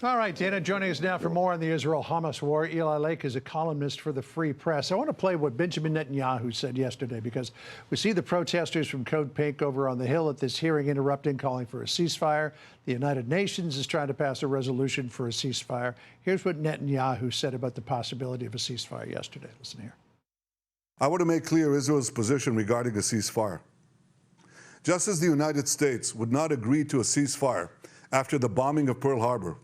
All right, Dana, joining us now for more on the Israel-Hamas war. Eli Lake is a columnist for the Free Press. I want to play what Benjamin Netanyahu said yesterday, because we see the protesters from Code Pink over on the Hill at this hearing interrupting, calling for a ceasefire. The United Nations is trying to pass a resolution for a ceasefire. Here's what Netanyahu said about the possibility of a ceasefire yesterday. Listen here. I want to make clear Israel's position regarding a ceasefire. Just as the United States would not agree to a ceasefire after the bombing of Pearl Harbor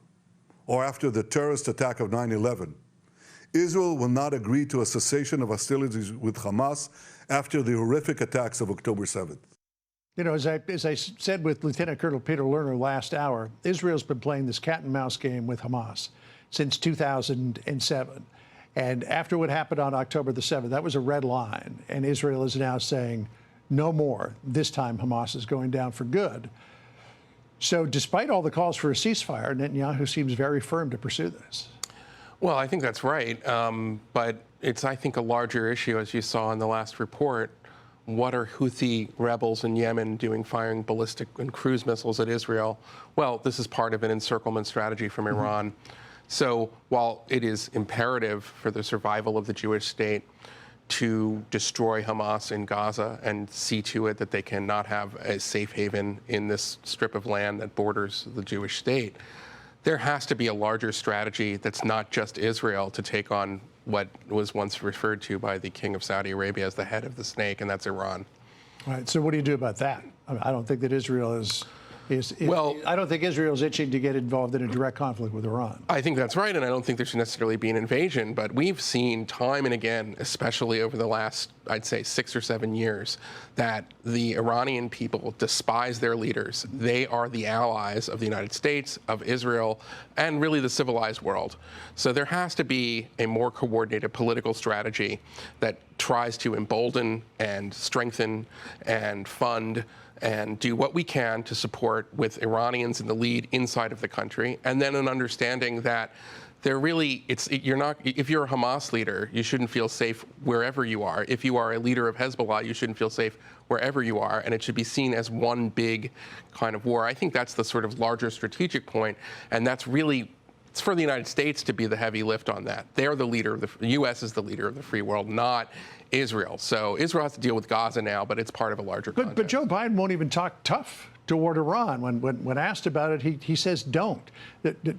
or after the terrorist attack of 9/11, Israel will not agree to a cessation of hostilities with Hamas after the horrific attacks of October 7th. You know, as I said with Lieutenant Colonel Peter Lerner last hour, Israel's been playing this cat and mouse game with Hamas since 2007. And after what happened on October the 7th, that was a red line. And Israel is now saying no more. This time Hamas is going down for good. So despite all the calls for a ceasefire, Netanyahu seems very firm to pursue this. Well, I think that's right. But it's, I think, a larger issue, as you saw in the last report. What are Houthi rebels in Yemen doing, firing ballistic and cruise missiles at Israel? Well, this is part of an encirclement strategy from Iran. So while it is imperative for the survival of the Jewish state to destroy Hamas in Gaza and see to it that they cannot have a safe haven in this strip of land that borders the Jewish state, there has to be a larger strategy that's not just Israel to take on what was once referred to by the King of Saudi Arabia as the head of the snake, and that's Iran. All right, so what do you do about that? I don't think that Israel is well, I don't think Israel's itching to get involved in a direct conflict with Iran. I think that's right, and I don't think there should necessarily be an invasion, but we've seen time and again, especially over the last, I'd say, 6 or 7 years, that the Iranian people despise their leaders. They are the allies of the United States, of Israel, and really the civilized world. So there has to be a more coordinated political strategy that tries to embolden and strengthen and fund and do what we can to support with Iranians in the lead inside of the country, and then an understanding that they're really, you're not, if you're a Hamas leader, you shouldn't feel safe wherever you are. If you are a leader of Hezbollah, you shouldn't feel safe wherever you are, and it should be seen as one big kind of war. I think that's the sort of larger strategic point, and that's really, it's for the United States to be the heavy lift on that. They're the leader of the U.S. is the leader of the free world, not Israel. So Israel has to deal with Gaza now, but it's part of a larger context. But Joe Biden won't even talk tough toward Iran. When asked about it, he says don't.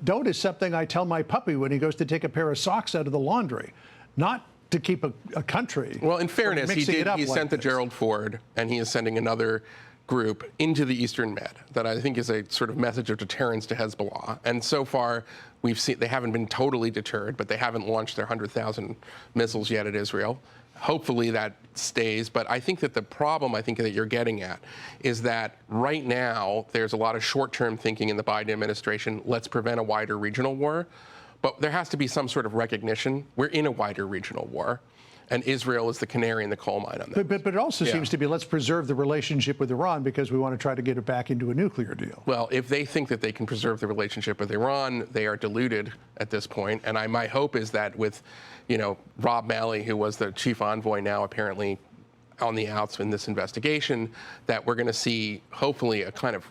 Don't is something I tell my puppy when he goes to take a pair of socks out of the laundry, not to keep a country. Well, in fairness, he sent the Gerald Ford, and he is sending another group into the Eastern Med that I think is a sort of message of deterrence to Hezbollah. And so far, we've seen they haven't been totally deterred, but they haven't launched their 100,000 missiles yet at Israel. Hopefully that stays, but I think that the problem that you're getting at is that right now there's a lot of short-term thinking in the Biden administration, let's prevent a wider regional war, but there has to be some sort of recognition. We're in a wider regional war, and Israel is the canary in the coal mine on that. But it also seems to be, let's preserve the relationship with Iran because we want to try to get it back into a nuclear deal. Well, if they think that they can preserve the relationship with Iran, they are deluded at this point. And my hope is that with, Rob Malley, who was the chief envoy now apparently on the outs in this investigation, that we're going to see hopefully a kind of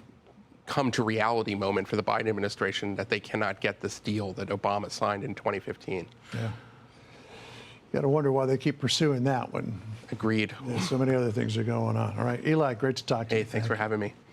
come to reality moment for the Biden administration that they cannot get this deal that Obama signed in 2015. Yeah. You got to wonder why they keep pursuing that one. Agreed. So many other things are going on. All right, Eli, great to talk to you. Hey, thanks for having me.